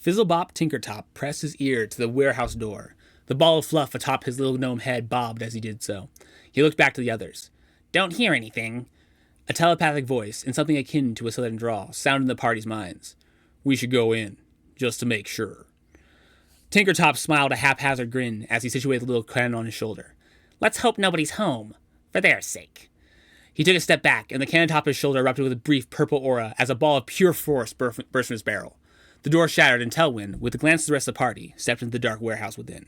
Fizzlebop Tinkertop pressed his ear to the warehouse door. The ball of fluff atop his little gnome head bobbed as he did so. He looked back to the others. "Don't hear anything." A telepathic voice, in something akin to a southern drawl, sounded in the party's minds. "We should go in, just to make sure." Tinkertop smiled a haphazard grin as he situated the little cannon on his shoulder. "Let's hope nobody's home, for their sake." He took a step back, and the cannon atop his shoulder erupted with a brief purple aura as a ball of pure force burst from his barrel. The door shattered, and Telwyn, with a glance at the rest of the party, stepped into the dark warehouse within.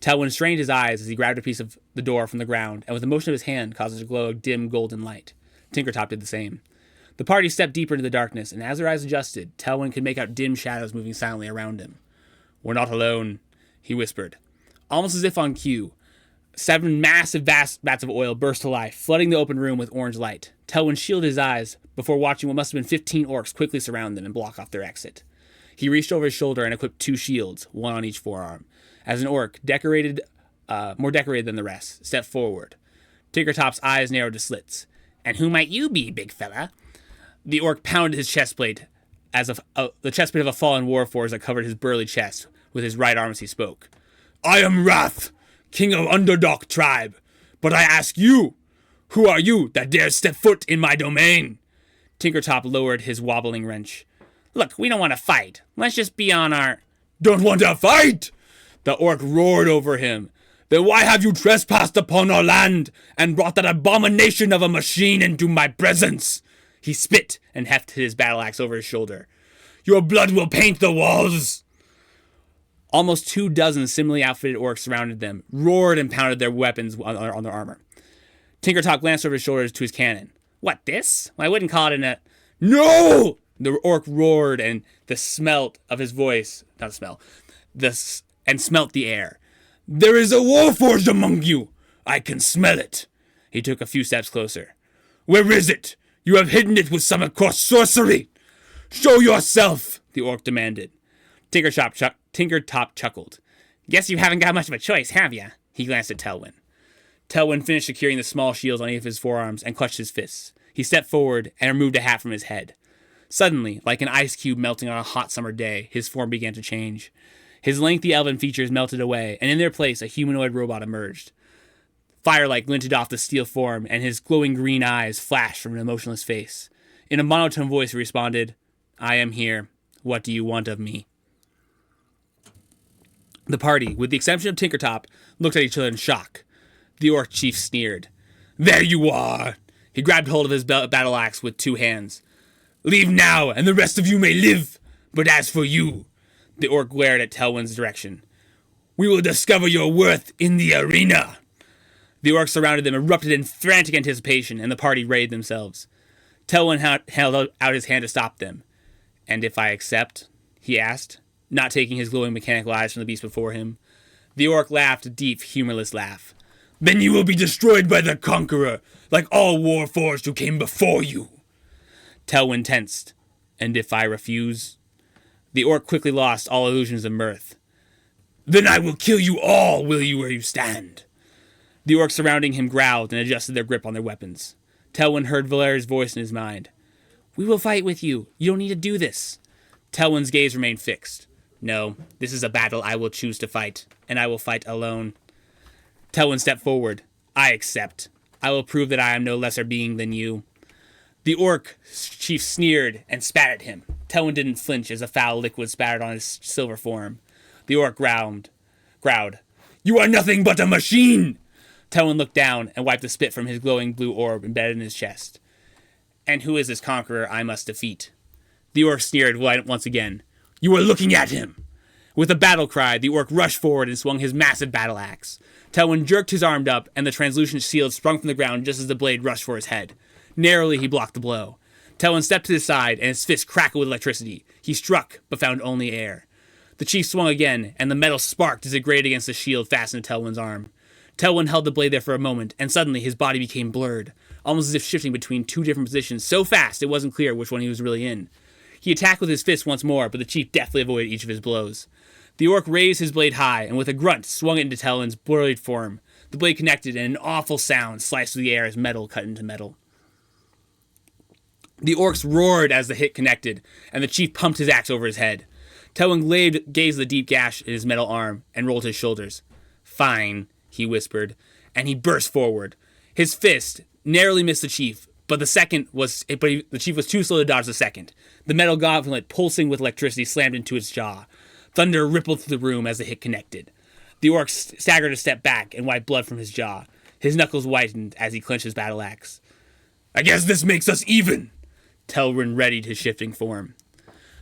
Telwyn strained his eyes as he grabbed a piece of the door from the ground, and with a motion of his hand caused it to glow a dim golden light. Tinkertop did the same. The party stepped deeper into the darkness, and as their eyes adjusted, Telwyn could make out dim shadows moving silently around him. "We're not alone," he whispered. Almost as if on cue, 7 massive vats of oil burst to life, flooding the open room with orange light. Telwyn shielded his eyes before watching what must have been 15 orcs quickly surround them and block off their exit. He reached over his shoulder and equipped 2 shields, one on each forearm. As an orc, more decorated than the rest, stepped forward. Tinkertop's eyes narrowed to slits. "And who might you be, big fella?" The orc pounded his chestplate as the chestplate of a fallen warforged that covered his burly chest with his right arm as he spoke. "I am Wrath, king of Underdog tribe. But I ask you, who are you that dares step foot in my domain?" Tinkertop lowered his wobbling wrench. "Look, we don't want to fight. Let's just be on our—" "Don't want to fight?" The orc roared over him. "Then why have you trespassed upon our land and brought that abomination of a machine into my presence?" He spit and hefted his battle axe over his shoulder. "Your blood will paint the walls." Almost 24 similarly outfitted orcs surrounded them, roared and pounded their weapons on their armor. Tinkertop glanced over his shoulders to his cannon. "What, this? Well, I wouldn't call it No! The orc roared, and the smelt of his voice, and smelt the air. "There is a warforged among you. I can smell it." He took a few steps closer. "Where is it? You have hidden it with some accursed sorcery. Show yourself," the orc demanded. Tinkertop chuckled. "Guess you haven't got much of a choice, have ya?" He glanced at Telwyn. Telwyn finished securing the small shields on each of his forearms and clutched his fists. He stepped forward and removed a hat from his head. Suddenly, like an ice cube melting on a hot summer day, his form began to change. His lengthy elven features melted away, and in their place a humanoid robot emerged. Firelight glinted off the steel form, and his glowing green eyes flashed from an emotionless face. In a monotone voice, he responded, "I am here. What do you want of me?" The party, with the exception of Tinkertop, looked at each other in shock. The orc chief sneered. "There you are!" He grabbed hold of his battle axe with 2 hands. "Leave now, and the rest of you may live. But as for you," the orc glared at Telwyn's direction, "we will discover your worth in the arena." The orcs surrounded them, erupted in frantic anticipation, and the party raided themselves. Telwyn held out his hand to stop them. "And if I accept?" he asked, not taking his glowing mechanical eyes from the beast before him. The orc laughed a deep, humorless laugh. "Then you will be destroyed by the Conqueror, like all warforged who came before you." Telwyn tensed. "And if I refuse?" The orc quickly lost all illusions of mirth. "Then I will kill you all, will you where you stand." The orcs surrounding him growled and adjusted their grip on their weapons. Telwyn heard Valeri's voice in his mind. "We will fight with you. You don't need to do this." Telwyn's gaze remained fixed. "No, this is a battle I will choose to fight, and I will fight alone." Telwyn stepped forward. "I accept. I will prove that I am no lesser being than you." The orc chief sneered and spat at him. Telwyn didn't flinch as a foul liquid spattered on his silver form. The orc growled. "You are nothing but a machine!" Telwyn looked down and wiped the spit from his glowing blue orb embedded in his chest. "And who is this conqueror I must defeat?" The orc sneered once again. "You are looking at him!" With a battle cry, the orc rushed forward and swung his massive battle axe. Telwyn jerked his arm up, and the translucent shield sprung from the ground just as the blade rushed for his head. Narrowly, he blocked the blow. Telwyn stepped to the side, and his fist crackled with electricity. He struck, but found only air. The chief swung again, and the metal sparked as it grated against the shield fastened to Telwyn's arm. Telwyn held the blade there for a moment, and suddenly his body became blurred, almost as if shifting between 2 different positions so fast it wasn't clear which one he was really in. He attacked with his fist once more, but the chief deftly avoided each of his blows. The orc raised his blade high, and with a grunt swung it into Telwyn's blurred form. The blade connected, and an awful sound sliced through the air as metal cut into metal. The orcs roared as the hit connected, and the chief pumped his axe over his head. Telwyn gazed at the deep gash in his metal arm and rolled his shoulders. Fine, he whispered, and he burst forward. His fist narrowly missed the chief, but the chief was too slow to dodge the second. The metal gauntlet, pulsing with electricity, slammed into his jaw. Thunder rippled through the room as the hit connected. The orc staggered a step back and wiped blood from his jaw. His knuckles whitened as he clenched his battle axe. I guess this makes us even! Telwyn readied his shifting form.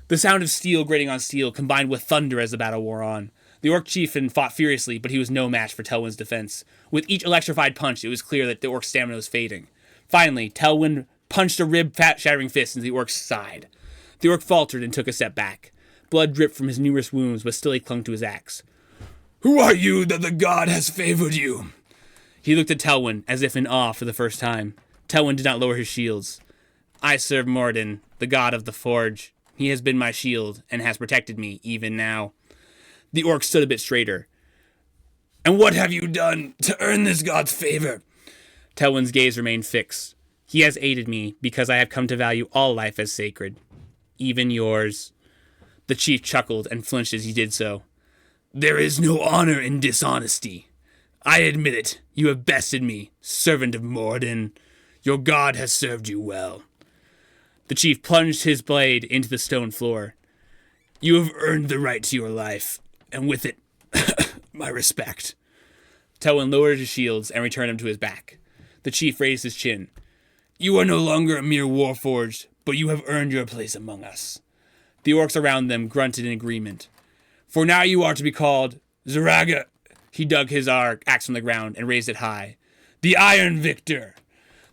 The sound of steel grating on steel combined with thunder as the battle wore on. The orc chieftain fought furiously, but he was no match for Telwyn's defense. With each electrified punch, it was clear that the orc's stamina was fading. Finally, Telwyn punched a rib-shattering fist into the orc's side. The orc faltered and took a step back. Blood dripped from his numerous wounds, but still he clung to his axe. Who are you that the god has favored you? He looked at Telwyn, as if in awe for the first time. Telwyn did not lower his shields. I serve Morden, the god of the forge. He has been my shield, and has protected me, even now. The orc stood a bit straighter. And what have you done to earn this god's favor? Telwyn's gaze remained fixed. He has aided me, because I have come to value all life as sacred. Even yours. The chief chuckled and flinched as he did so. There is no honor in dishonesty. I admit it. You have bested me, servant of Morden. Your god has served you well. The chief plunged his blade into the stone floor. You have earned the right to your life, and with it, my respect. Telwyn lowered his shields and returned them to his back. The chief raised his chin. You are no longer a mere warforged, but you have earned your place among us. The orcs around them grunted in agreement. For now you are to be called Zaraga. He dug his axe from the ground and raised it high. The Iron Victor.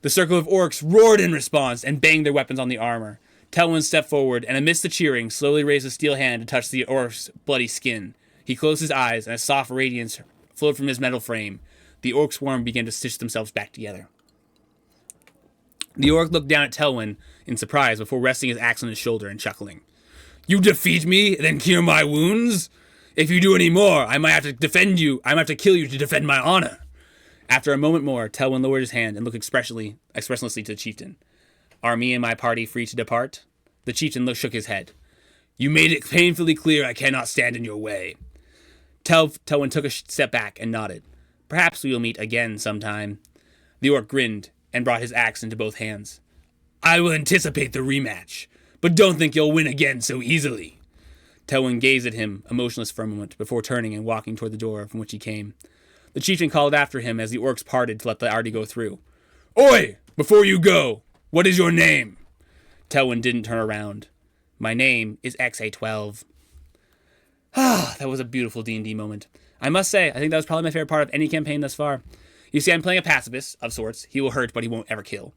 The circle of orcs roared in response and banged their weapons on the armor. Telwyn stepped forward and amidst the cheering slowly raised a steel hand to touch the orc's bloody skin. He closed his eyes and a soft radiance flowed from his metal frame. The orc swarm began to stitch themselves back together. The orc looked down at Telwyn in surprise before resting his axe on his shoulder and chuckling. You defeat me, then cure my wounds? If you do any more, I might have to defend you. I might have to kill you to defend my honor. After a moment more, Telwyn lowered his hand and looked expressionlessly to the chieftain. Are me and my party free to depart? The chieftain shook his head. You made it painfully clear I cannot stand in your way. Telwyn took a step back and nodded. Perhaps we will meet again sometime. The orc grinned and brought his axe into both hands. I will anticipate the rematch, but don't think you'll win again so easily. Telwyn gazed at him, emotionless for a moment, before turning and walking toward the door from which he came. The chieftain called after him as the orcs parted to let the party go through. Oi! Before you go, what is your name? Telwyn didn't turn around. My name is XA12. That was a beautiful D&D moment. I must say, I think that was probably my favorite part of any campaign thus far. You see, I'm playing a pacifist of sorts. He will hurt, but he won't ever kill.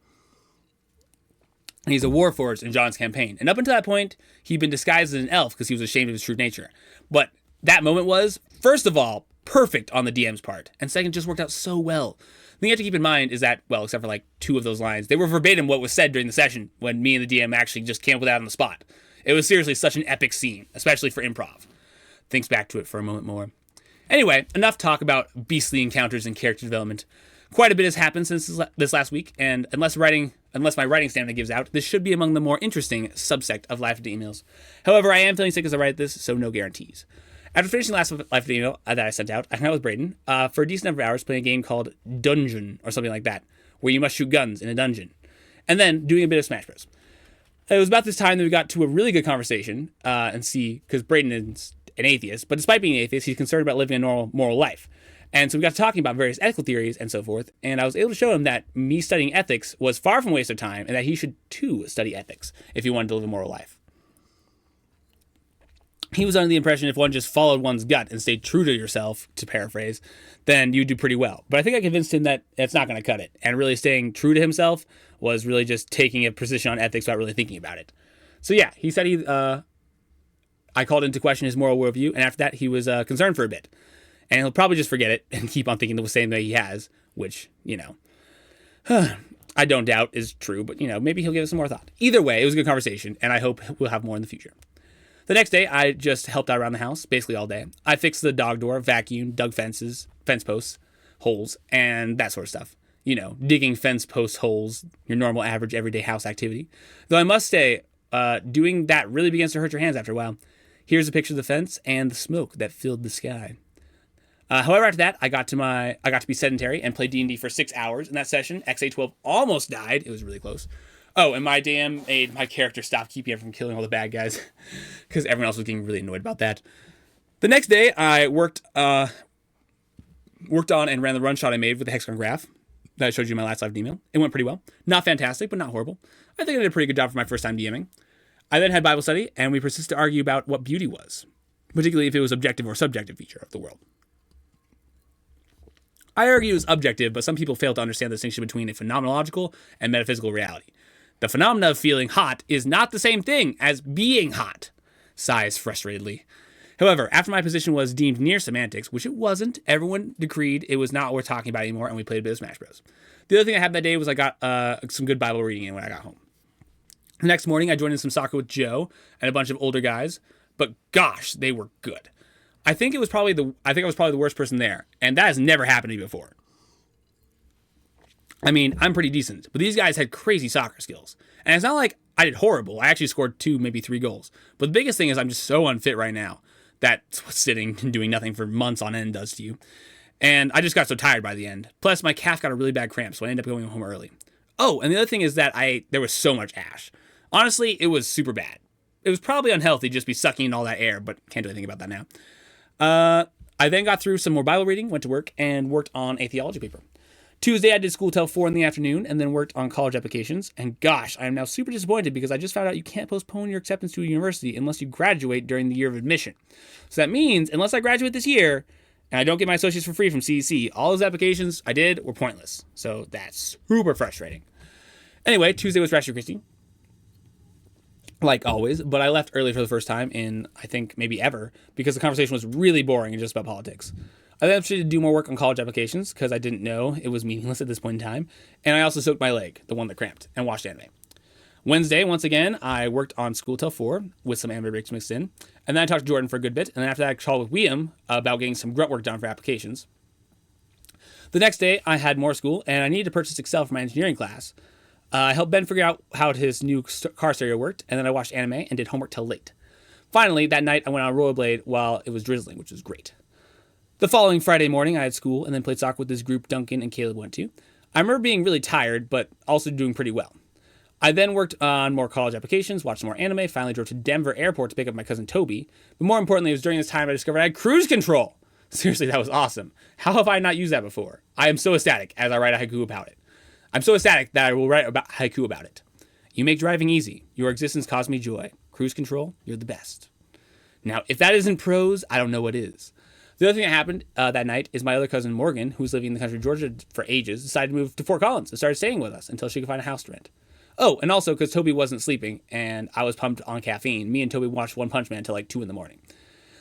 And he's a warforged in John's campaign. And up until that point, he'd been disguised as an elf because he was ashamed of his true nature. But that moment was, first of all, perfect on the DM's part. And second, just worked out so well. The thing you have to keep in mind is that, well, except for like 2 of those lines, they were verbatim what was said during the session when me and the DM actually just came up with that on the spot. It was seriously such an epic scene, especially for improv. Thinks back to it for a moment more. Anyway, enough talk about beastly encounters and character development. Quite a bit has happened since this last week, and unless my writing stamina gives out, this should be among the more interesting subsect of Life After emails. However, I am feeling sick as I write this, so no guarantees. After finishing last Life After email that I sent out, I hung out with Braden for a decent number of hours playing a game called Dungeon, or something like that, where you must shoot guns in a dungeon, and then doing a bit of Smash Bros. It was about this time that we got to a really good conversation, because Braden is an atheist, but despite being an atheist, he's concerned about living a normal moral life. And so we got to talking about various ethical theories and so forth, and I was able to show him that me studying ethics was far from a waste of time, and that he should, too, study ethics if he wanted to live a moral life. He was under the impression if one just followed one's gut and stayed true to yourself, to paraphrase, then you'd do pretty well. But I think I convinced him that it's not going to cut it, and really staying true to himself was really just taking a position on ethics without really thinking about it. So yeah, he said I called into question his moral worldview, and after that he was concerned for a bit. And he'll probably just forget it and keep on thinking the same way he has, which, I don't doubt is true, but, maybe he'll give it some more thought. Either way, it was a good conversation, and I hope we'll have more in the future. The next day, I just helped out around the house, basically all day. I fixed the dog door, vacuumed, dug fence posts, holes, and that sort of stuff. Digging fence post holes, your normal, average, everyday house activity. Though I must say, doing that really begins to hurt your hands after a while. Here's a picture of the fence and the smoke that filled the sky. However, after that, I got to be sedentary and play D&D for 6 hours. In that session, XA12 almost died. It was really close. Oh, and my DM made my character stop keeping him from killing all the bad guys because everyone else was getting really annoyed about that. The next day, I worked on and ran the run shot I made with the hexagon graph that I showed you in my last live email. It went pretty well. Not fantastic, but not horrible. I think I did a pretty good job for my first time DMing. I then had Bible study, and we persisted to argue about what beauty was, particularly if it was objective or subjective feature of the world. I argue it was objective, but some people fail to understand the distinction between a phenomenological and metaphysical reality. The phenomena of feeling hot is not the same thing as being hot, sighs frustratedly. However, after my position was deemed near semantics, which it wasn't, everyone decreed it was not worth talking about anymore, and we played a bit of Smash Bros. The other thing I had that day was I got some good Bible reading in when I got home. The next morning, I joined in some soccer with Joe and a bunch of older guys, but gosh, they were good. I think I was probably the worst person there, and that has never happened to me before. I mean, I'm pretty decent, but these guys had crazy soccer skills. And it's not like I did horrible. I actually scored 2, maybe 3 goals. But the biggest thing is I'm just so unfit right now. That's what sitting and doing nothing for months on end does to you. And I just got so tired by the end. Plus, my calf got a really bad cramp, so I ended up going home early. Oh, and the other thing is that there was so much ash. Honestly, it was super bad. It was probably unhealthy just be sucking in all that air, but can't do anything about that now. I then got through some more Bible reading, went to work, and worked on a theology paper. Tuesday, I did school till 4 in the afternoon, and then worked on college applications. And gosh, I am now super disappointed because I just found out you can't postpone your acceptance to a university unless you graduate during the year of admission. So that means, unless I graduate this year, and I don't get my associates for free from CEC, all those applications I did were pointless. So that's super frustrating. Anyway, Tuesday was Ratchet Christie, like always, but I left early for the first time in, I think, maybe ever, because the conversation was really boring and just about politics. I then proceeded to do more work on college applications because I didn't know it was meaningless at this point in time, and I also soaked my leg, the one that cramped, and watched anime. Wednesday, once again, I worked on school till 4 with some anime breaks mixed in, and then I talked to Jordan for a good bit, and then after that I called with William about getting some grunt work done for applications. The next day, I had more school, and I needed to purchase Excel for my engineering class. I helped Ben figure out how his new car stereo worked, and then I watched anime and did homework till late. Finally, that night, I went on a rollerblade while it was drizzling, which was great. The following Friday morning, I had school and then played soccer with this group Duncan and Caleb went to. I remember being really tired, but also doing pretty well. I then worked on more college applications, watched more anime, finally drove to Denver Airport to pick up my cousin Toby. But more importantly, it was during this time I discovered I had cruise control. Seriously, that was awesome. How have I not used that before? I am so ecstatic as I write a haiku about it. I'm so ecstatic that I will write a haiku about it. You make driving easy. Your existence caused me joy. Cruise control, you're the best. Now, if that isn't prose, I don't know what is. The other thing that happened that night is my other cousin Morgan, who's living in the country of Georgia for ages, decided to move to Fort Collins and started staying with us until she could find a house to rent. Oh, and also because Toby wasn't sleeping and I was pumped on caffeine, me and Toby watched One Punch Man until like 2 in the morning.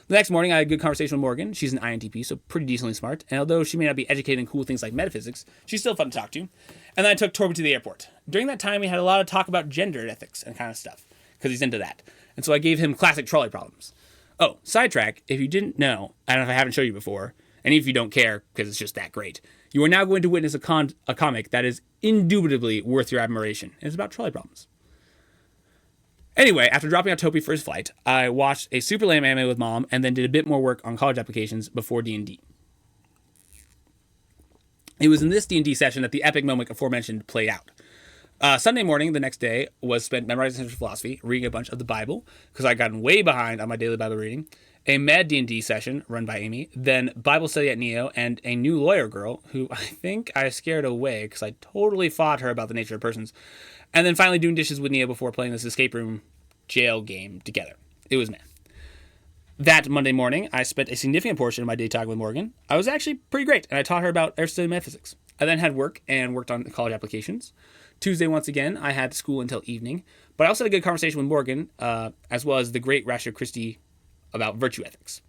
The next morning, I had a good conversation with Morgan. She's an INTP, so pretty decently smart. And although she may not be educated in cool things like metaphysics, she's still fun to talk to. And then I took Toby to the airport. During that time, we had a lot of talk about gender ethics and kind of stuff, because he's into that. And so I gave him classic trolley problems. Oh, sidetrack, if you didn't know, I don't know if I haven't showed you before, and if you don't care, because it's just that great, you are now going to witness a comic that is indubitably worth your admiration. It's about trolley problems. Anyway, after dropping out Toby for his flight, I watched a super lame anime with Mom, and then did a bit more work on college applications before D&D. It was in this D&D session that the epic moment aforementioned played out. Sunday morning, the next day, was spent memorizing central philosophy, reading a bunch of the Bible, because I'd gotten way behind on my daily Bible reading, a Mad D&D session run by Amy, then Bible study at Neo, and a new lawyer girl, who I think I scared away, because I totally fought her about the nature of persons, and then finally doing dishes with Neo before playing this escape room jail game together. It was mad. That Monday morning, I spent a significant portion of my day talking with Morgan. I was actually pretty great, and I taught her about Aristotelian metaphysics. I then had work and worked on college applications. Tuesday, once again, I had school until evening, but I also had a good conversation with Morgan, as well as the great Ratio Christie about virtue ethics.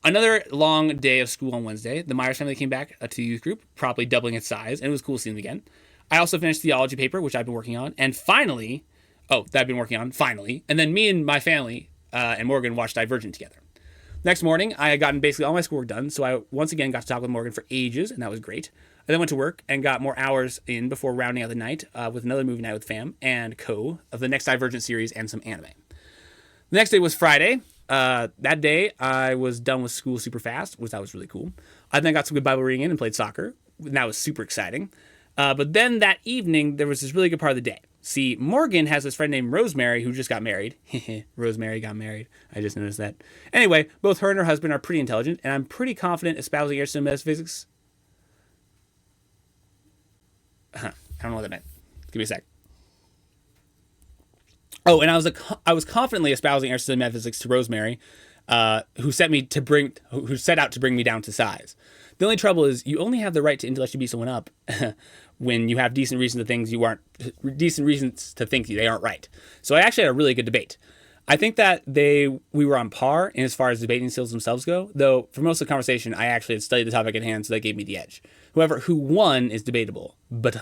Another long day of school on Wednesday. The Myers family came back to the youth group, probably doubling its size, and it was cool seeing them again. I also finished the theology paper, which I've been working on, and finally, and then me and my family and Morgan watched Divergent together. Next morning, I had gotten basically all my schoolwork done, so I once again got to talk with Morgan for ages, and that was great. I then went to work and got more hours in before rounding out the night with another movie night with fam and of the next Divergent series and some anime. The next day was Friday. That day, I was done with school super fast, which that was really cool. I then got some good Bible reading in and played soccer. And that was super exciting. But then that evening, there was this really good part of the day. See, Morgan has this friend named Rosemary who just got married. Rosemary got married. I just noticed that. Anyway, both her and her husband are pretty intelligent, and I'm pretty confident espousing Aristotle metaphysics. I don't know what that meant. Give me a sec. Oh, and I was confidently espousing Aristotle metaphysics to Rosemary, who set out to bring me down to size. The only trouble is you only have the right to intellectually beat someone up when you have decent reasons to think they aren't right. So I actually had a really good debate. I think that we were on par in as far as debating skills themselves go, though for most of the conversation I actually had studied the topic at hand, so that gave me the edge. Who won is debatable, but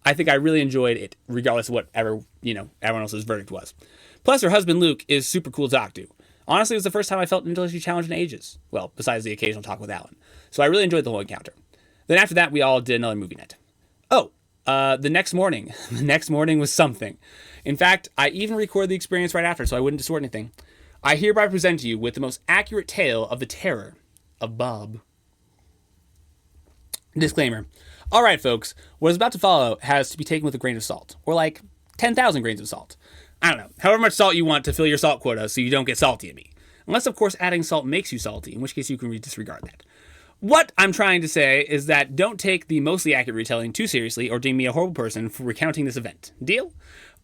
I think I really enjoyed it, regardless of whatever everyone else's verdict was. Plus, her husband Luke is super cool to talk to. Honestly, it was the first time I felt intellectually challenged in ages. Well, besides the occasional talk with Alan. So I really enjoyed the whole encounter. Then after that, we all did another movie night. The next morning. The next morning was something. In fact, I even recorded the experience right after, so I wouldn't distort anything. I hereby present to you with the most accurate tale of the terror of Bob. Disclaimer. All right, folks, what is about to follow has to be taken with a grain of salt, or like 10,000 grains of salt. I don't know, however much salt you want to fill your salt quota so you don't get salty at me. Unless, of course, adding salt makes you salty, in which case you can disregard that. What I'm trying to say is that don't take the mostly accurate retelling too seriously or deem me a horrible person for recounting this event. Deal?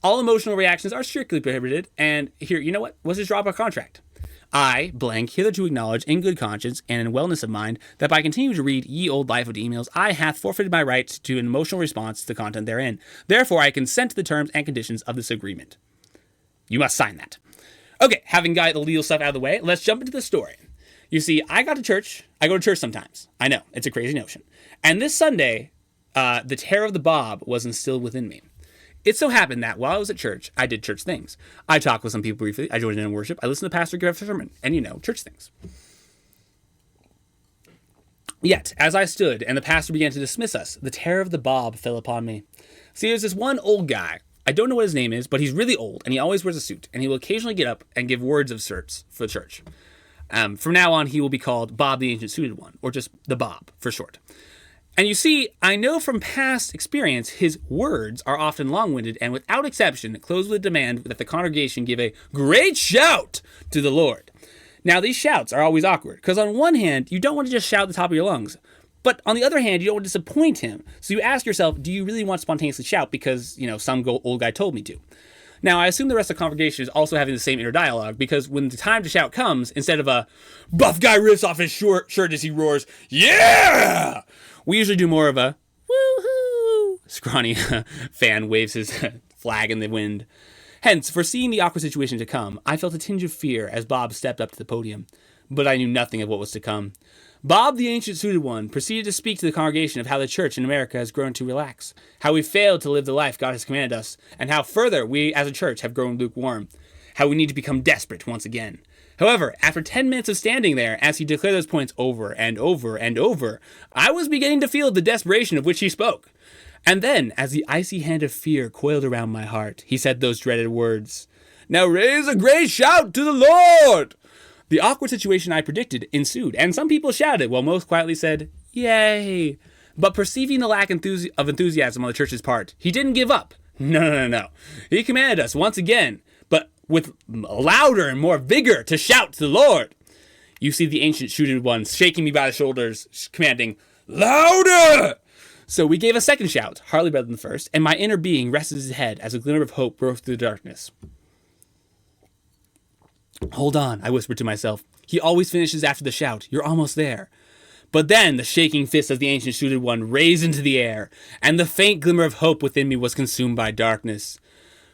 All emotional reactions are strictly prohibited, and here, you know what? Let's just drop our contract. I, blank, hitherto acknowledge in good conscience and in wellness of mind that by continuing to read ye old life of the emails, I hath forfeited my right to an emotional response to the content therein. Therefore, I consent to the terms and conditions of this agreement. You must sign that. Okay, having got the legal stuff out of the way, let's jump into the story. You see, I go to church sometimes. I know, it's a crazy notion. And this Sunday, the terror of the Bob was instilled within me. It so happened that while I was at church, I did church things. I talked with some people briefly, I joined in worship, I listened to the pastor give a sermon, and church things. Yet, as I stood and the pastor began to dismiss us, the terror of the Bob fell upon me. See, there's this one old guy. I don't know what his name is, but he's really old, and he always wears a suit, and he will occasionally get up and give words of certs for the church. From now on, he will be called Bob the Ancient Suited One, or just the Bob for short. And you see, I know from past experience, his words are often long-winded and without exception close with a demand that the congregation give a great shout to the Lord. Now, these shouts are always awkward, because on one hand, you don't want to just shout at the top of your lungs. But on the other hand, you don't want to disappoint him. So you ask yourself, do you really want to spontaneously shout because, some old guy told me to? Now, I assume the rest of the congregation is also having the same inner dialogue, because when the time to shout comes, instead of a buff guy rips off his shirt as he roars, yeah! We usually do more of a woohoo! Scrawny fan waves his flag in the wind. Hence, foreseeing the awkward situation to come, I felt a tinge of fear as Bob stepped up to the podium. But I knew nothing of what was to come. Bob, the Ancient Suited One, proceeded to speak to the congregation of how the church in America has grown to relax, how we failed to live the life God has commanded us, and how further we as a church have grown lukewarm, how we need to become desperate once again. However, after 10 minutes of standing there, as he declared those points over and over and over, I was beginning to feel the desperation of which he spoke. And then, as the icy hand of fear coiled around my heart, he said those dreaded words, "Now raise a great shout to the Lord!" The awkward situation I predicted ensued, and some people shouted, while most quietly said, "Yay!" But perceiving the lack of enthusiasm on the church's part, he didn't give up. No. He commanded us once again, but with louder and more vigor, to shout to the Lord. You see the Ancient Suited One shaking me by the shoulders, commanding, "Louder!" So we gave a second shout, hardly better than the first, and my inner being rested his head as a glimmer of hope broke through the darkness. "Hold on," I whispered to myself. "He always finishes after the shout. You're almost there." But then the shaking fist of the Ancient Suited One raised into the air, and the faint glimmer of hope within me was consumed by darkness.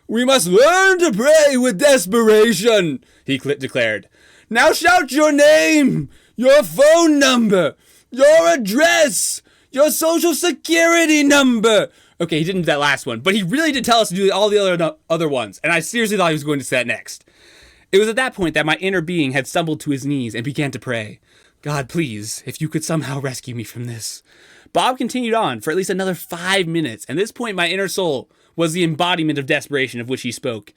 "We must learn to pray with desperation," he declared. "Now shout your name, your phone number, your address, your social security number." Okay, he didn't do that last one, but he really did tell us to do all the other ones, and I seriously thought he was going to say that next. It was at that point that my inner being had stumbled to his knees and began to pray. "God, please, if you could somehow rescue me from this." Bob continued on for at least another 5 minutes, and at this point my inner soul was the embodiment of desperation of which he spoke,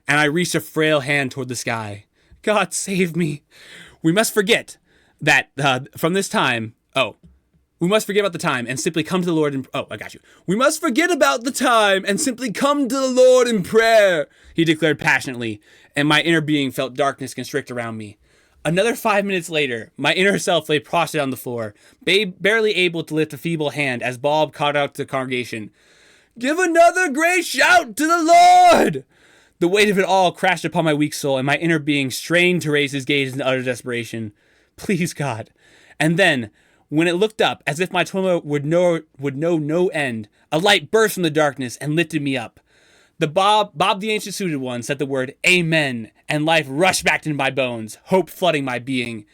and I reached a frail hand toward the sky. God save me. We must forget that from this time. Oh, we must forget about the time and simply come to the Lord in... Oh, I got you. We must forget about the time and simply come to the Lord in prayer, he declared passionately, and my inner being felt darkness constrict around me. Another 5 minutes later, my inner self lay prostrate on the floor, barely able to lift a feeble hand as Bob called out to the congregation, "Give another great shout to the Lord!" The weight of it all crashed upon my weak soul, and my inner being strained to raise his gaze in utter desperation. Please, God. And then, when it looked up, as if my torment would know no end, a light burst from the darkness and lifted me up. The Bob the Ancient Suited One said the word Amen, and life rushed back into my bones, hope flooding my being.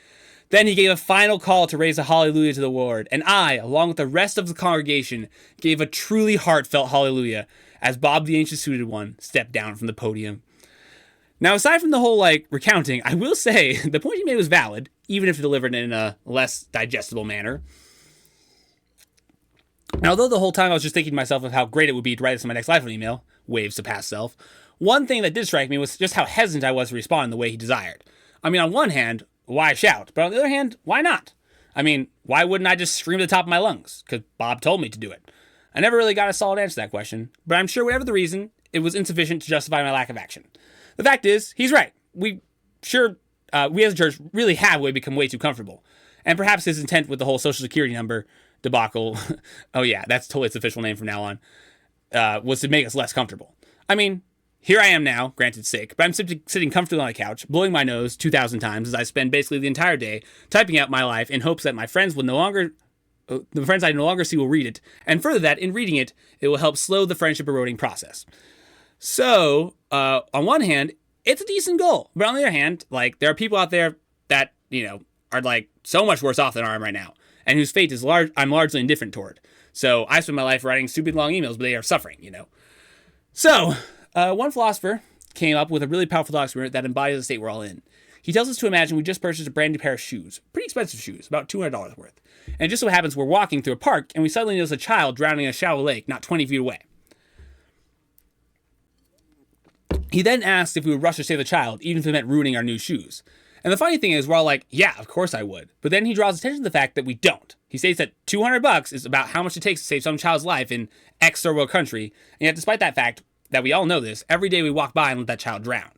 Then he gave a final call to raise a hallelujah to the Lord, and I, along with the rest of the congregation, gave a truly heartfelt hallelujah as Bob the Ancient Suited One stepped down from the podium. Now, aside from the whole, recounting, I will say the point he made was valid, even if delivered in a less digestible manner. Now, although the whole time I was just thinking to myself of how great it would be to write this in my next live email, waves to past self, one thing that did strike me was just how hesitant I was to respond the way he desired. I mean, on one hand, why shout? But on the other hand, why not? I mean, why wouldn't I just scream at the top of my lungs? Because Bob told me to do it. I never really got a solid answer to that question, but I'm sure whatever the reason, it was insufficient to justify my lack of action. The fact is, he's right. We as a church really have become way too comfortable. And perhaps his intent with the whole Social Security number debacle, oh yeah, that's totally its official name from now on, was to make us less comfortable. I mean, here I am now, granted sick, but I'm simply sitting comfortably on a couch, blowing my nose 2,000 times as I spend basically the entire day typing out my life in hopes that my friends will the friends I no longer see will read it, and further that, in reading it, it will help slow the friendship eroding process. So, on one hand, it's a decent goal, but on the other hand, there are people out there that, are so much worse off than I am right now, and whose fate is I'm largely indifferent toward. So I spend my life writing stupid long emails, but they are suffering, So, one philosopher came up with a really powerful thought experiment that embodies the state we're all in. He tells us to imagine we just purchased a brand new pair of shoes. Pretty expensive shoes, about $200 worth. And it just so happens we're walking through a park and we suddenly notice a child drowning in a shallow lake not 20 feet away. He then asked if we would rush to save the child, even if it meant ruining our new shoes. And the funny thing is, we're all like, yeah, of course I would. But then he draws attention to the fact that we don't. He states that $200 is about how much it takes to save some child's life in X third world country. And yet, despite that fact, that we all know this, every day we walk by and let that child drown.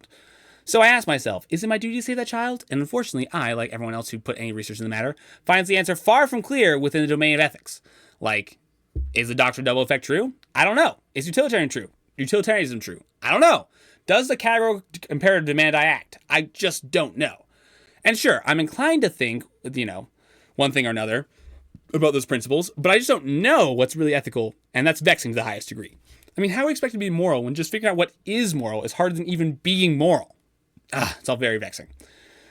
So I asked myself, is it my duty to save that child? And unfortunately, I, like everyone else who put any research in the matter, finds the answer far from clear within the domain of ethics. Is the doctrine of double effect true? I don't know. Is utilitarianism true? I don't know. Does the categorical imperative demand I act? I just don't know. And sure, I'm inclined to think, one thing or another about those principles, but I just don't know what's really ethical, and that's vexing to the highest degree. I mean, how are we expected to be moral when just figuring out what is moral is harder than even being moral? It's all very vexing.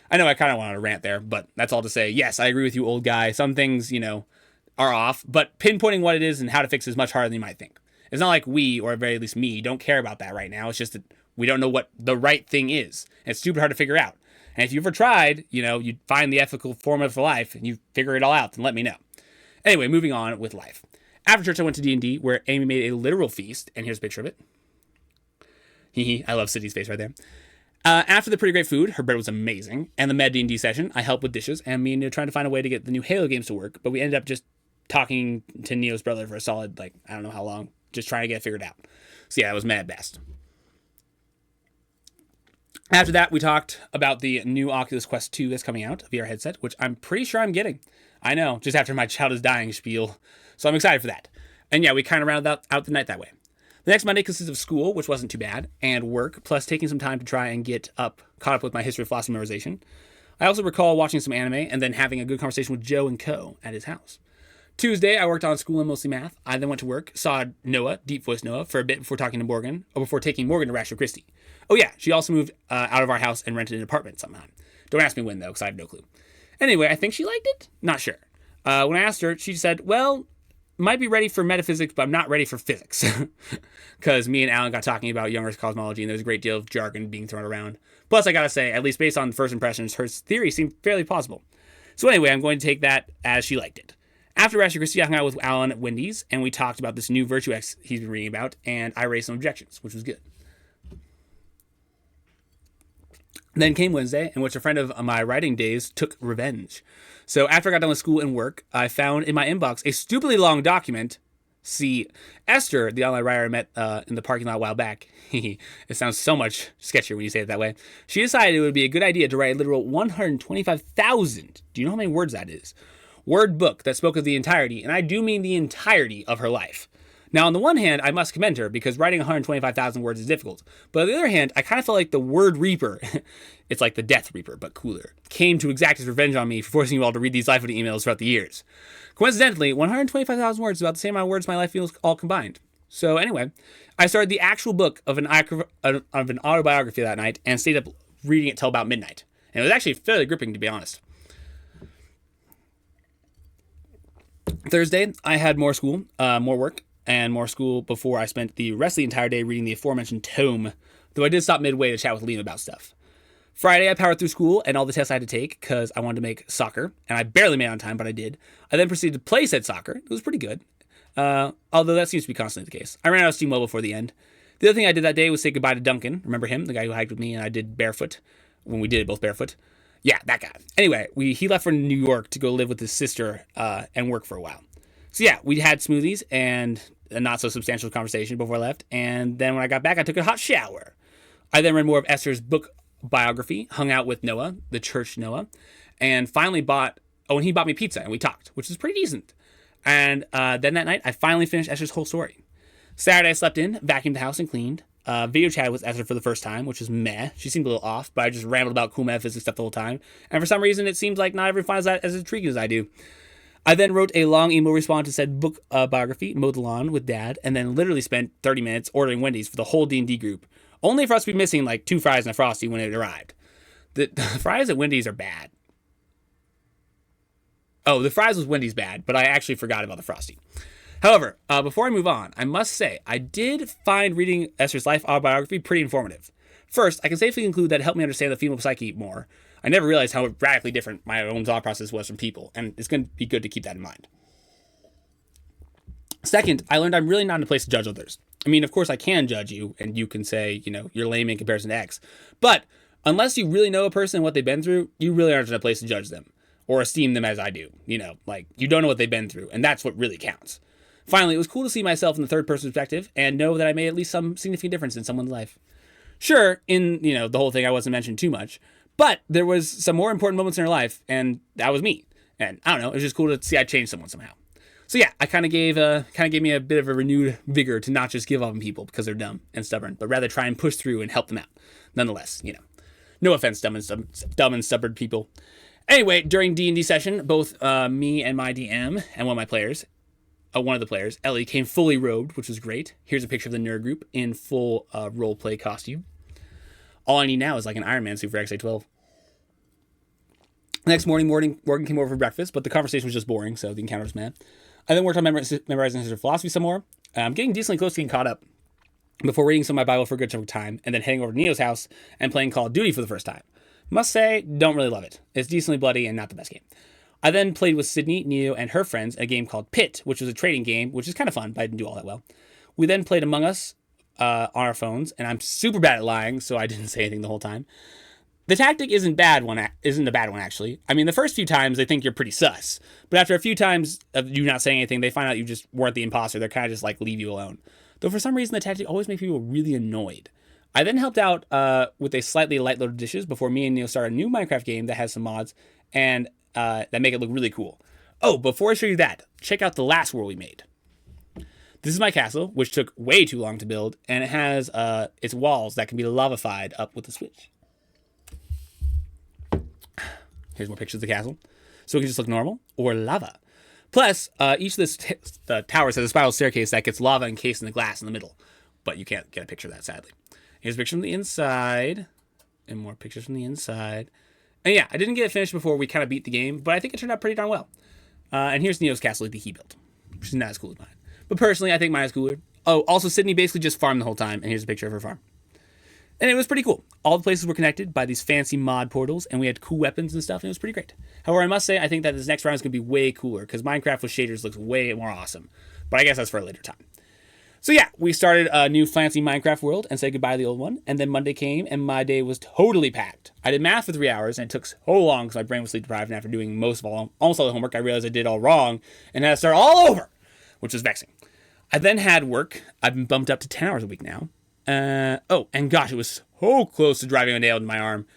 I know I kind of wanted to rant there, but that's all to say, yes, I agree with you, old guy. Some things, are off, but pinpointing what it is and how to fix it is much harder than you might think. It's not like we, or at very least me, don't care about that right now. It's just that we don't know what the right thing is. And it's super hard to figure out. And if you ever tried, you'd find the ethical formula for life and you figure it all out, then let me know. Anyway, moving on with life. After church, I went to D&D, where Amy made a literal feast, and here's a picture of it. I love Sydney's face right there. After the pretty great food, her bread was amazing, and the Med D&D session, I helped with dishes, and me and Neo trying to find a way to get the new Halo games to work, but we ended up just talking to Neo's brother for a solid, I don't know how long, just trying to get it figured out. So yeah, it was mad best. After that, we talked about the new Oculus Quest 2 that's coming out, a VR headset, which I'm pretty sure I'm getting. I know, just after my child is dying spiel. So I'm excited for that. And yeah, we kind of rounded out the night that way. The next Monday consists of school, which wasn't too bad, and work, plus taking some time to try and get caught up with my history of philosophy memorization. I also recall watching some anime and then having a good conversation with Joe and Co. at his house. Tuesday, I worked on school and mostly math. I then went to work, saw Noah, Deep Voice Noah, for a bit before taking Morgan to Rashford Christie. Oh yeah, she also moved out of our house and rented an apartment sometime. Don't ask me when though, because I have no clue. Anyway, I think she liked it? Not sure. When I asked her, she said, well, might be ready for metaphysics, but I'm not ready for physics. Because me and Alan got talking about young Earth cosmology, and there's a great deal of jargon being thrown around. Plus, I gotta say, at least based on first impressions, her theory seemed fairly plausible. So anyway, I'm going to take that as she liked it. After Rashford Christie, I hung out with Alan at Wendy's, and we talked about this new Virtue X he's been reading about, and I raised some objections, which was good. Then came Wednesday, in which a friend of my writing days took revenge. So after I got done with school and work, I found in my inbox a stupidly long document. See, Esther, the online writer I met in the parking lot a while back, it sounds so much sketchier when you say it that way. She decided it would be a good idea to write a literal 125,000, do you know how many words that is? Word book that spoke of the entirety, and I do mean the entirety of her life. Now, on the one hand, I must commend her because writing 125,000 words is difficult. But on the other hand, I kind of felt like the word Reaper, it's like the Death Reaper, but cooler, came to exact his revenge on me for forcing you all to read these life emails throughout the years. Coincidentally, 125,000 words is about the same amount of words my life feels all combined. So anyway, I started the actual book of an autobiography that night and stayed up reading it till about midnight. And it was actually fairly gripping, to be honest. Thursday, I had more school, more work, and more school before I spent the rest of the entire day reading the aforementioned tome, though I did stop midway to chat with Liam about stuff. Friday, I powered through school and all the tests I had to take because I wanted to make soccer, and I barely made it on time, but I did. I then proceeded to play said soccer. It was pretty good, although that seems to be constantly the case. I ran out of steam well before the end. The other thing I did that day was say goodbye to Duncan. Remember him, the guy who hiked with me, and I did barefoot when we did it both barefoot. Yeah, that guy. Anyway, he left for New York to go live with his sister and work for a while. So yeah, we had smoothies and a not so substantial conversation before I left. And then when I got back, I took a hot shower. I then read more of Esther's book biography, hung out with Noah, the church Noah, and finally and he bought me pizza and we talked, which is pretty decent. And then that night, I finally finished Esther's whole story. Saturday, I slept in, vacuumed the house and cleaned. Video chatted with Esther for the first time, which was meh. She seemed a little off, but I just rambled about cool metaphysics stuff the whole time. And for some reason, it seems like not everyone finds that as intriguing as I do. I then wrote a long email response to said book biography, mowed the lawn with Dad, and then literally spent 30 minutes ordering Wendy's for the whole D&D group. Only for us to be missing like 2 fries and a Frosty when it arrived. The fries at Wendy's are bad. Oh, the fries was Wendy's bad, but I actually forgot about the Frosty. However, before I move on, I must say, I did find reading Esther's life autobiography pretty informative. First, I can safely conclude that it helped me understand the female psyche more. I never realized how radically different my own thought process was from people, and it's going to be good to keep that in mind. Second, I learned I'm really not in a place to judge others. I mean, of course, I can judge you, and you can say, you're lame in comparison to X. But unless you really know a person and what they've been through, you really aren't in a place to judge them or esteem them as I do. You don't know what they've been through, and that's what really counts. Finally, it was cool to see myself in the third person perspective and know that I made at least some significant difference in someone's life. Sure, in, the whole thing I wasn't mentioned too much, but there was some more important moments in her life, and that was me. And I don't know, it was just cool to see I changed someone somehow. So yeah, I kind of gave me a bit of a renewed vigor to not just give up on people because they're dumb and stubborn, but rather try and push through and help them out. Nonetheless, no offense, dumb and stubborn people. Anyway, during D&D session, both me and my DM and one of the players, Ellie, came fully robed, which was great. Here's a picture of the nerd group in full roleplay costume. All I need now is like an Iron Man suit for XA12. Next morning, Morgan came over for breakfast, but the conversation was just boring, so the encounter was mad. I then worked on memorizing his philosophy some more. I'm getting decently close to getting caught up before reading some of my Bible for a good chunk of time, and then heading over to Neo's house and playing Call of Duty for the first time. Must say, don't really love it. It's decently bloody and not the best game. I then played with Sydney, Neo, and her friends a game called Pit, which was a trading game, which is kind of fun, but I didn't do all that well. We then played Among Us on our phones, and I'm super bad at lying, so I didn't say anything the whole time. The tactic isn't a bad one, actually. I mean, the first few times, they think you're pretty sus. But after a few times of you not saying anything, they find out you just weren't the imposter. They're kind of just leave you alone. Though for some reason, the tactic always makes people really annoyed. I then helped out with a slightly light-loaded dishes before me and Neil started a new Minecraft game that has some mods and that make it look really cool. Oh, before I show you that, check out the last world we made. This is my castle, which took way too long to build, and it has its walls that can be lavafied up with a switch. Here's more pictures of the castle. So it can just look normal or lava. Plus, each of the towers has a spiral staircase that gets lava encased in the glass in the middle. But you can't get a picture of that, sadly. Here's a picture from the inside. And more pictures from the inside. And yeah, I didn't get it finished before we kind of beat the game, but I think it turned out pretty darn well. And here's Neo's castle that he built, which is not as cool as mine. But personally, I think mine is cooler. Oh, also, Sydney basically just farmed the whole time, and here's a picture of her farm. And it was pretty cool. All the places were connected by these fancy mod portals, and we had cool weapons and stuff, and it was pretty great. However, I must say, I think that this next round is going to be way cooler, because Minecraft with shaders looks way more awesome. But I guess that's for a later time. So yeah, we started a new fancy Minecraft world and said goodbye to the old one. And then Monday came and my day was totally packed. I did math for 3 hours and it took so long because my brain was sleep deprived. And after doing almost all the homework, I realized I did all wrong and had to start all over, which was vexing. I then had work. I've been bumped up to 10 hours a week now. And gosh, it was so close to driving a nail into my arm.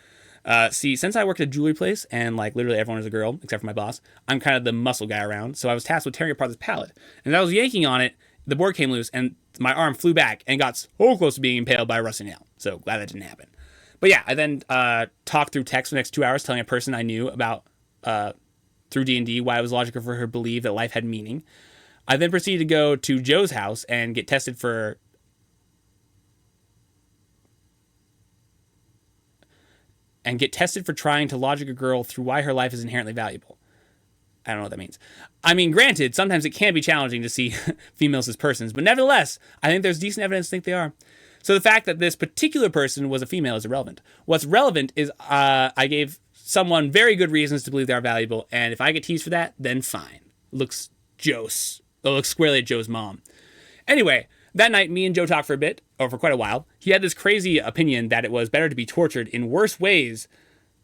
See, since I worked at a jewelry place and like literally everyone is a girl except for my boss, I'm kind of the muscle guy around. So I was tasked with tearing apart this pallet. And as I was yanking on it, the board came loose and my arm flew back and got so close to being impaled by a rusty nail. So glad that didn't happen. But yeah, I then talked through text for the next 2 hours telling a person I knew about through D&D why it was logical for her to believe that life had meaning. I then proceeded to go to Joe's house and get tested for trying to logic a girl through why her life is inherently valuable. I don't know what that means. I mean, granted, sometimes it can be challenging to see females as persons, but nevertheless, I think there's decent evidence to think they are. So the fact that this particular person was a female is irrelevant. What's relevant is I gave someone very good reasons to believe they are valuable, and if I get teased for that, then fine. Looks squarely at Joe's mom. Anyway, that night, me and Joe talked for a bit, or for quite a while. He had this crazy opinion that it was better to be tortured in the worst ways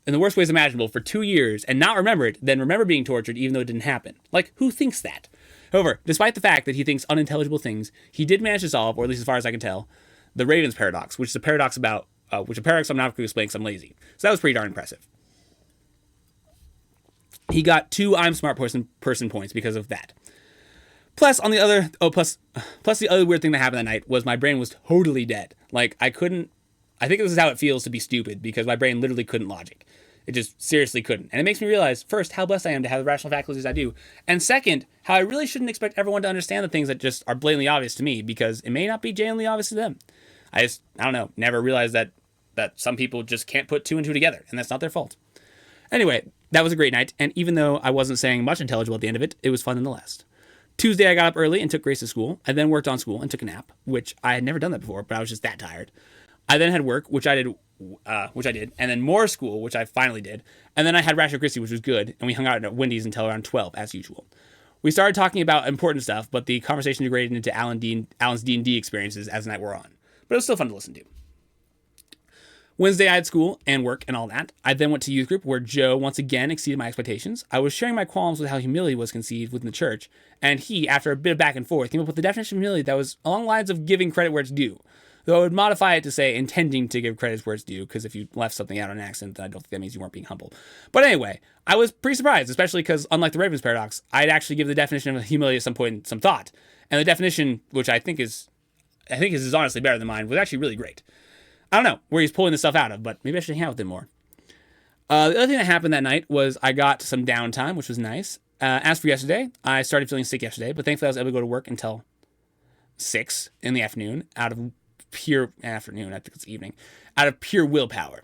imaginable for 2 years and not remember it than remember being tortured even though it didn't happen. Like, who thinks that? However, despite the fact that he thinks unintelligible things, he did manage to solve, or at least as far as I can tell, the Raven's paradox, which is a paradox I'm not going to explain because I'm lazy. So that was pretty darn impressive. He got 2 I'm smart person points because of that. Plus the other weird thing that happened that night was my brain was totally dead. Like, I think this is how it feels to be stupid because my brain literally couldn't logic. It just seriously couldn't. And it makes me realize, first, how blessed I am to have the rational faculties I do. And second, how I really shouldn't expect everyone to understand the things that just are blatantly obvious to me because it may not be genuinely obvious to them. I don't know, never realized that some people just can't put 2 and 2 together, and that's not their fault. Anyway, that was a great night, and even though I wasn't saying much intelligible at the end of it, it was fun nonetheless. Tuesday, I got up early and took Grace to school. I then worked on school and took a nap, which I had never done that before, but I was just that tired. I then had work, which I did, and then more school, which I finally did. And then I had Rasher Christie, which was good, and we hung out at Wendy's until around 12, as usual. We started talking about important stuff, but the conversation degraded into Alan's D&D experiences as the night wore on. But it was still fun to listen to. Wednesday, I had school and work and all that. I then went to youth group where Joe once again exceeded my expectations. I was sharing my qualms with how humility was conceived within the church, and he, after a bit of back and forth, came up with the definition of humility that was along the lines of giving credit where it's due. Though I would modify it to say intending to give credit where it's due, because if you left something out on accident, then I don't think that means you weren't being humble. But anyway, I was pretty surprised, especially because, unlike the Raven's paradox, I'd actually give the definition of humility at some point some thought. And the definition, which I think is honestly better than mine, was actually really great. I don't know where he's pulling this stuff out of, but maybe I should hang out with him more. The other thing that happened that night was I got some downtime, which was nice. As for yesterday, I started feeling sick yesterday, but thankfully I was able to go to work until 6 in the afternoon out of pure willpower.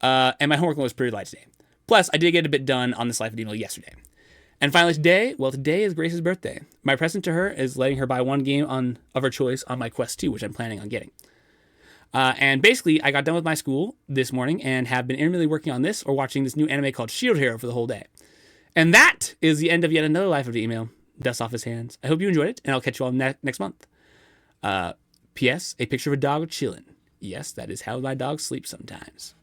And my homework was pretty light today. Plus, I did get a bit done on this Life of Email yesterday. And finally today is Grace's birthday. My present to her is letting her buy one game of her choice on my Quest 2, which I'm planning on getting. And basically, I got done with my school this morning and have been intermittently working on this or watching this new anime called Shield Hero for the whole day. And that is the end of yet another Life of Email. Dust off his hands. I hope you enjoyed it, and I'll catch you all next month. P.S. A picture of a dog chillin'. Yes, that is how my dog sleeps sometimes.